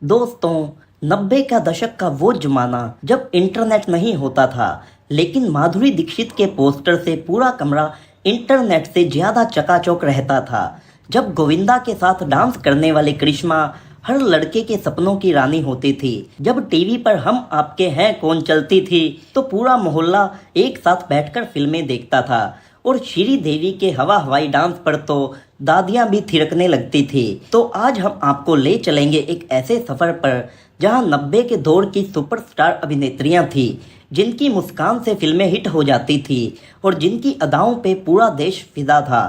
दोस्तों, 90 का दशक का वो जमाना जब इंटरनेट नहीं होता था, लेकिन माधुरी दीक्षित के पोस्टर से पूरा कमरा इंटरनेट से ज्यादा चकाचौंध रहता था। जब गोविंदा के साथ डांस करने वाली करिश्मा हर लड़के के सपनों की रानी होती थी। जब टीवी पर हम आपके हैं कौन चलती थी तो पूरा मोहल्ला एक साथ बैठकर फिल्में देखता था। और श्री देवी के हवा हवाई डांस पर तो दादियां भी थिरकने लगती थी। तो आज हम आपको ले चलेंगे एक ऐसे सफर पर जहां 90 के दौर की सुपरस्टार अभिनेत्रियां थी, जिनकी मुस्कान से फिल्में हिट हो जाती थी और जिनकी अदाओं पे पूरा देश फिदा था।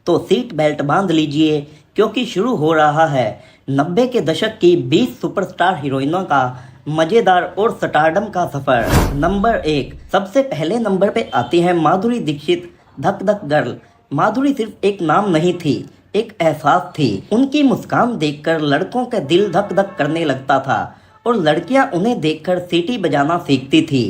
तो सीट बेल्ट बांध लीजिए, क्योंकि शुरू हो रहा है 90 के दशक की 20 सुपरस्टार हीरोइनों का मजेदार और स्टारडम का सफर। नंबर 1। सबसे पहले नंबर पे आती है माधुरी दीक्षित, धक धक गर्ल। माधुरी सिर्फ एक नाम नहीं थी, एक एहसास थी। उनकी मुस्कान देखकर लड़कों का दिल धक धक करने लगता था और लड़कियां उन्हें देखकर सीटी बजाना सीखती थी।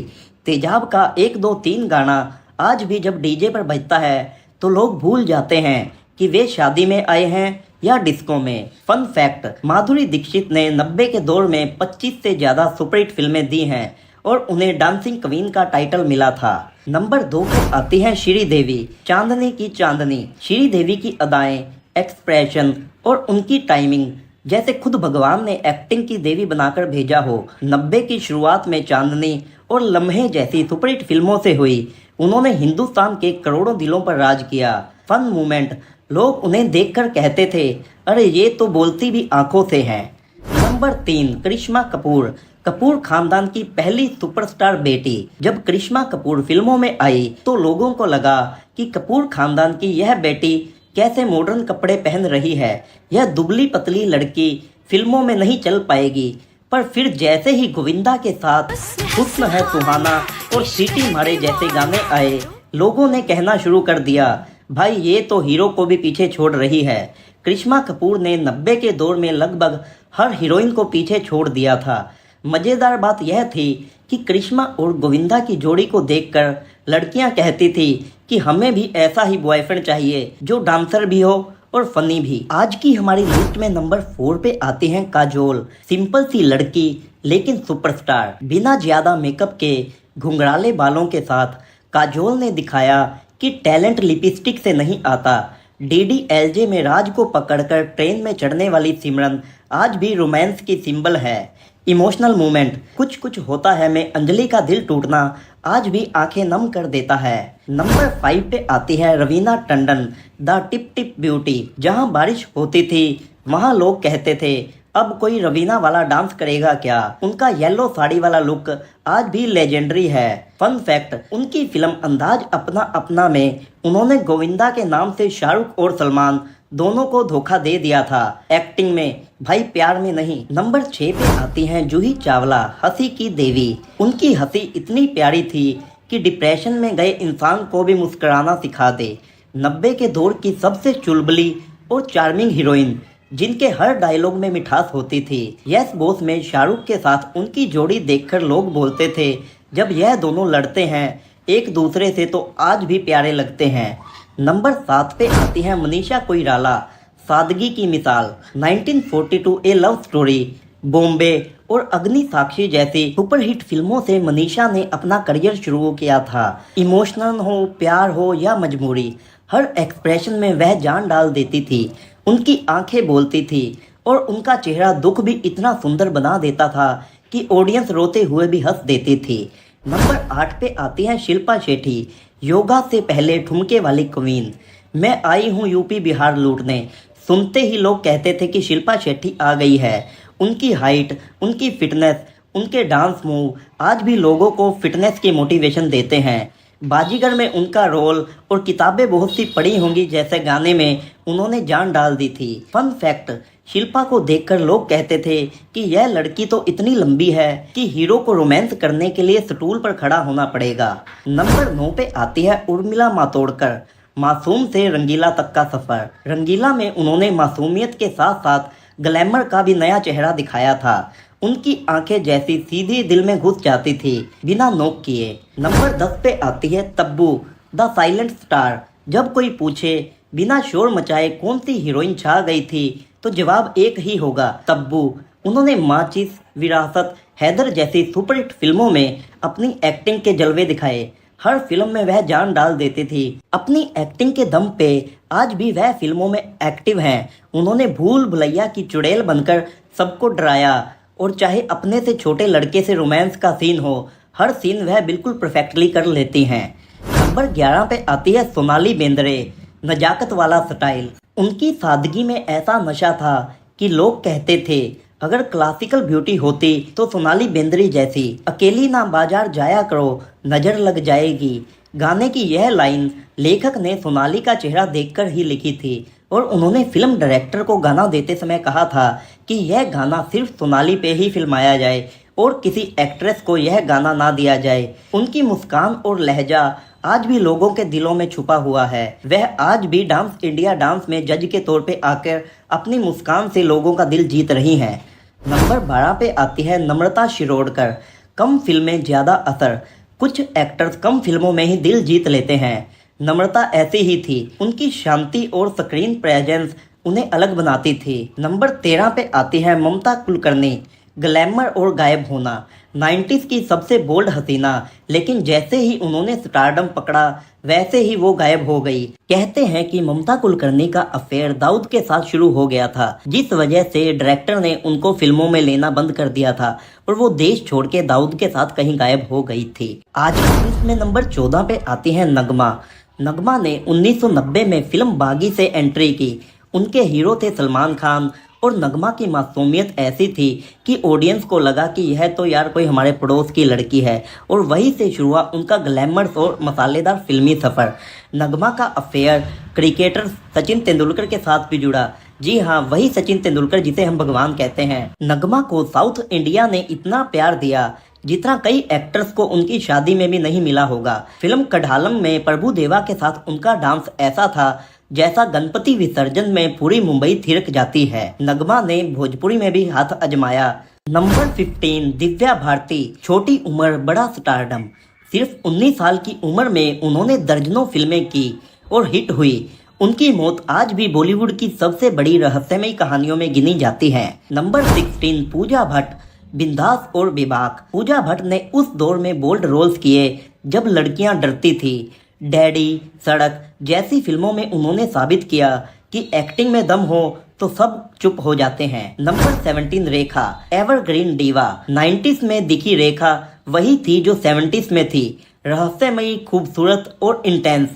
तेजाब का 1 2 3 गाना आज भी जब डीजे पर बजता है तो लोग भूल जाते हैं कि वे शादी में आए हैं या डिस्को में। फन फैक्ट, माधुरी दीक्षित ने 90 के दौर में 25 से ज्यादा सुपरहिट फिल्में दी हैं और उन्हें डांसिंग क्वीन का टाइटल मिला था। नंबर 2 पर आती है श्री देवी, चांदनी की चांदनी। श्री देवी की अदाएं, एक्सप्रेशन और उनकी टाइमिंग जैसे खुद भगवान ने एक्टिंग की देवी बनाकर भेजा हो। 90 की शुरुआत में चांदनी और लम्हे जैसी सुपरहिट फिल्मों से हुई। उन्होंने हिंदुस्तान के करोड़ों दिलों पर राज किया। फन मोमेंट, लोग उन्हें देखकर कहते थे, अरे ये तो बोलती भी आंखों से है। नंबर 3, करिश्मा कपूर, कपूर खानदान की पहली सुपरस्टार बेटी। जब करिश्मा कपूर फिल्मों में आई तो लोगों को लगा कि कपूर खानदान की यह बेटी कैसे मॉडर्न कपड़े पहन रही है, यह दुबली पतली लड़की फिल्मों में नहीं चल पाएगी। पर फिर जैसे ही गोविंदा के साथ हुस्न है सुहाना और सीटी मारे जैसे गाने आए, लोगों ने कहना शुरू कर दिया, भाई ये तो हीरो को भी पीछे छोड़ रही है। करिश्मा कपूर ने 90 के दौर में लगभग हर हीरोइन को पीछे छोड़ दिया था। मजेदार बात यह थी कि करिश्मा और गोविंदा की जोड़ी को देखकर लड़कियां कहती थी कि हमें भी ऐसा ही बॉयफ्रेंड चाहिए जो डांसर भी हो और फनी भी। आज की हमारी लिस्ट में नंबर 4 पे आती हैं काजोल। सिंपल सी लड़की लेकिन सुपरस्टार। बिना ज्यादा मेकअप के घुंघराले बालों के साथ काजोल ने दिखाया कि टैलेंट लिपस्टिक से नहीं आता। डीडीएलजे में राज को पकड़कर ट्रेन में चढ़ने वाली सिमरन आज भी रोमांस की सिंबल है। इमोशनल मोमेंट, कुछ कुछ होता है में अंजलि का दिल टूटना आज भी आंखें नम कर देता है। नंबर 5 पे आती है Raveena Tandon, the tip tip beauty. जहां बारिश होती थी वहां लोग कहते थे, अब कोई रवीना वाला डांस करेगा क्या। उनका येलो साड़ी वाला लुक आज भी लेजेंडरी है। फन फैक्ट, उनकी फिल्म अंदाज अपना अपना में उन्होंने गोविंदा के नाम से शाहरुख और सलमान दोनों को धोखा दे दिया था। एक्टिंग में भाई, प्यार में नहीं। नंबर 6 पे आती हैं जूही चावला, हंसी की देवी। उनकी हंसी इतनी प्यारी थी कि डिप्रेशन में गए इंसान को भी मुस्कुराना सिखा दे। 90 के दौर की सबसे चुलबुली और चार्मिंग हीरोइन, जिनके हर डायलॉग में मिठास होती थी। यस बॉस में शाहरुख के साथ उनकी जोड़ी देखकर लोग बोलते थे, जब यह दोनों लड़ते हैं एक दूसरे से तो आज भी प्यारे लगते हैं। नंबर 7 पे आती है मनीषा कोइराला, सादगी की मिसाल। 1942 ए लव स्टोरी, बॉम्बे और अग्नि साक्षी जैसी सुपरहिट फिल्मों से मनीषा ने अपना करियर शुरू किया था। इमोशनल हो, प्यार हो या मजबूरी, हर एक्सप्रेशन में वह जान डाल देती थी। उनकी आंखें बोलती थी और उनका चेहरा दुख भी इतना सुंदर बना देता था कि ऑडियंस रोते हुए भी हंस देती थी। नंबर 8 पे आती है शिल्पा शेट्टी, योगा से पहले ठुमके वाली क्वीन। मैं आई हूँ यूपी बिहार लूटने, सुनते ही लोग कहते थे कि शिल्पा शेट्टी आ गई है। उनकी हाइट, उनकी फिटनेस, उनके डांस मूव आज भी लोगों को फिटनेस की मोटिवेशन देते हैं। बाजीगर में उनका रोल और किताबें बहुत सी पढ़ी होंगी जैसे गाने में उन्होंने जान डाल दी थी। फन फैक्ट, शिल्पा को देखकर लोग कहते थे कि यह लड़की तो इतनी लंबी है कि हीरो को रोमांस करने के लिए स्टूल पर खड़ा होना पड़ेगा। नंबर 9 पे आती है उर्मिला मातोंडकर, मासूम से रंगीला तक का सफर। रंगीला में उन्होंने मासूमियत के साथ साथ ग्लैमर का भी नया चेहरा दिखाया था। उनकी आंखें जैसी सीधी दिल में घुस जाती थी बिना नोक किए। नंबर 10 पे आती है तब्बू, द साइलेंट स्टार। जब कोई पूछे बिना शोर मचाए कौन सी हीरोइन छा गई थी तो जवाब एक ही होगा, तब्बू। उन्होंने माचिस, विरासत, हैदर जैसी सुपरहिट फिल्मों में अपनी एक्टिंग के जलवे दिखाए। हर फिल्म में वह जान डाल देती थी। अपनी एक्टिंग के दम पे आज भी वह फिल्मों में एक्टिव हैं। उन्होंने भूल भुलैया की चुड़ैल बनकर सबको डराया, और चाहे अपने से छोटे लड़के से रोमांस का सीन हो, हर सीन वह बिल्कुल परफेक्टली कर लेती हैं। नंबर 11 पे आती है सोनाली बेंद्रे, नजाकत वाला स्टाइल। उनकी सादगी में ऐसा नशा था कि लोग कहते थे अगर क्लासिकल ब्यूटी होती तो सोनाली बेंद्रे जैसी। अकेली ना बाजार जाया करो, नजर लग जाएगी। गाने की यह लाइन लेखक ने सोनाली का चेहरा देखकर ही लिखी थी, और उन्होंने फिल्म डायरेक्टर को गाना देते समय कहा था कि यह गाना सिर्फ सोनाली पे ही फिल्माया जाए और किसी एक्ट्रेस को यह गाना ना दिया जाए। उनकी मुस्कान और लहजा आज भी लोगों के दिलों में छुपा हुआ है। वह आज भी डांस इंडिया डांस में जज के तौर पे आकर अपनी मुस्कान से लोगों का दिल जीत रही हैं। नंबर 12 पे आती है नम्रता शिरोडकर, कम फिल्में ज़्यादा असर। कुछ एक्टर्स कम फिल्मों में ही दिल जीत लेते हैं। नम्रता ऐसी ही थी। उनकी शांति और स्क्रीन प्रेजेंस उन्हें अलग बनाती थी। नंबर 13 पे आती है ममता कुलकर्णी, ग्लैमर और गायब होना। 90s की सबसे बोल्ड हसीना, लेकिन जैसे ही उन्होंने स्टारडम पकड़ा वैसे ही वो गायब हो गई। कहते हैं कि ममता कुलकर्णी का अफेयर दाऊद के साथ शुरू हो गया था, जिस वजह से डायरेक्टर ने उनको फिल्मों में लेना बंद कर दिया था और वो देश छोड़ के दाऊद के साथ कहीं गायब हो गई थी। आज इसमें नंबर 14 पे आती है नगमा। नगमा ने 1990 में फिल्म बागी से एंट्री की। उनके हीरो थे सलमान खान, और नगमा की मासूमियत ऐसी थी कि ऑडियंस को लगा कि यह तो यार कोई हमारे पड़ोस की लड़की है, और वहीं से शुरू हुआ उनका ग्लैमरस और मसालेदार फिल्मी सफ़र। नगमा का अफेयर क्रिकेटर सचिन तेंदुलकर के साथ भी जुड़ा। जी हाँ, वही सचिन तेंदुलकर जिसे हम भगवान कहते हैं। नगमा को साउथ इंडिया ने इतना प्यार दिया जितना कई एक्टर्स को उनकी शादी में भी नहीं मिला होगा। फिल्म कढ़ालम में प्रभु देवा के साथ उनका डांस ऐसा था जैसा गणपति विसर्जन में पूरी मुंबई थिरक जाती है। नगमा ने भोजपुरी में भी हाथ आजमाया। नंबर 15 दिव्या भारती, छोटी उम्र बड़ा स्टारडम। सिर्फ 19 साल की उम्र में उन्होंने दर्जनों फिल्में की और हिट हुई। उनकी मौत आज भी बॉलीवुड की सबसे बड़ी रहस्यमयी कहानियों में गिनी जाती है। नंबर 16 पूजा भट्ट, बिंदास और बेबाक। पूजा भट्ट ने उस दौर में बोल्ड रोल्स किए जब लड़कियां डरती थी। डैडी, सड़क जैसी फिल्मों में उन्होंने साबित किया कि एक्टिंग में दम हो तो सब चुप हो जाते हैं। नंबर 17 रेखा, एवरग्रीन डीवा। 90s में दिखी रेखा वही थी जो 70s में थी। रहस्यमयी, खूबसूरत और इंटेंस।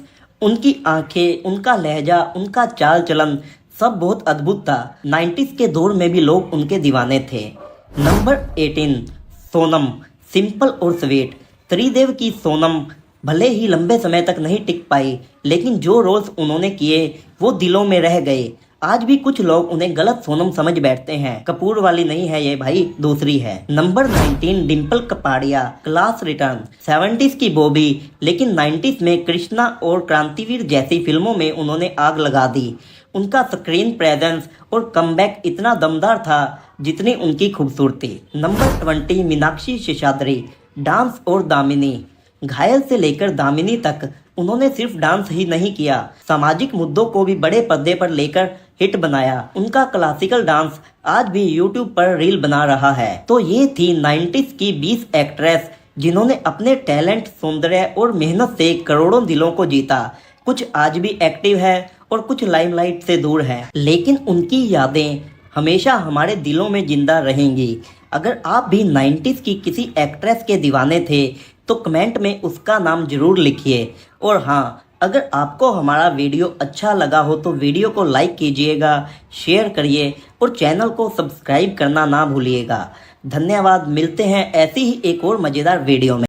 उनकी आंखें, उनका लहजा, उनका चाल चलन सब बहुत अद्भुत था। 90s के दौर में भी लोग उनके दीवाने थे। नंबर 18 सोनम, सिंपल और स्वीट। त्रिदेव की सोनम भले ही लंबे समय तक नहीं टिक पाई, लेकिन जो रोल्स उन्होंने किए वो दिलों में रह गए। आज भी कुछ लोग उन्हें गलत सोनम समझ बैठते हैं। कपूर वाली नहीं है ये भाई, दूसरी है। Number 19 Dimple Kapadia, class return. 70s की बॉबी, लेकिन 90s में कृष्णा और क्रांतिवीर जैसी फिल्मों में उन्होंने आग लगा दी। उनका स्क्रीन प्रेजेंस और कमबैक इतना दमदार था जितनी उनकी खूबसूरती। नंबर 20 मीनाक्षी शेषाद्री, डांस और दामिनी। घायल से लेकर दामिनी तक उन्होंने सिर्फ डांस ही नहीं किया, सामाजिक मुद्दों को भी बड़े पर्दे पर लेकर हिट बनाया। उनका क्लासिकल डांस आज भी यूट्यूब पर रील बना रहा है। तो ये थी 90s की 20 एक्ट्रेस जिन्होंने अपने टैलेंट, सौंदर्य और मेहनत से करोड़ों दिलों को जीता। कुछ आज भी एक्टिव है और कुछ लाइमलाइट से दूर है, लेकिन उनकी यादें हमेशा हमारे दिलों में जिंदा रहेंगी। अगर आप भी 90s की किसी एक्ट्रेस के दीवाने थे तो कमेंट में उसका नाम जरूर लिखिए। और हाँ, अगर आपको हमारा वीडियो अच्छा लगा हो तो वीडियो को लाइक कीजिएगा, शेयर करिए और चैनल को सब्सक्राइब करना ना भूलिएगा। धन्यवाद। मिलते हैं ऐसी ही एक और मज़ेदार वीडियो में।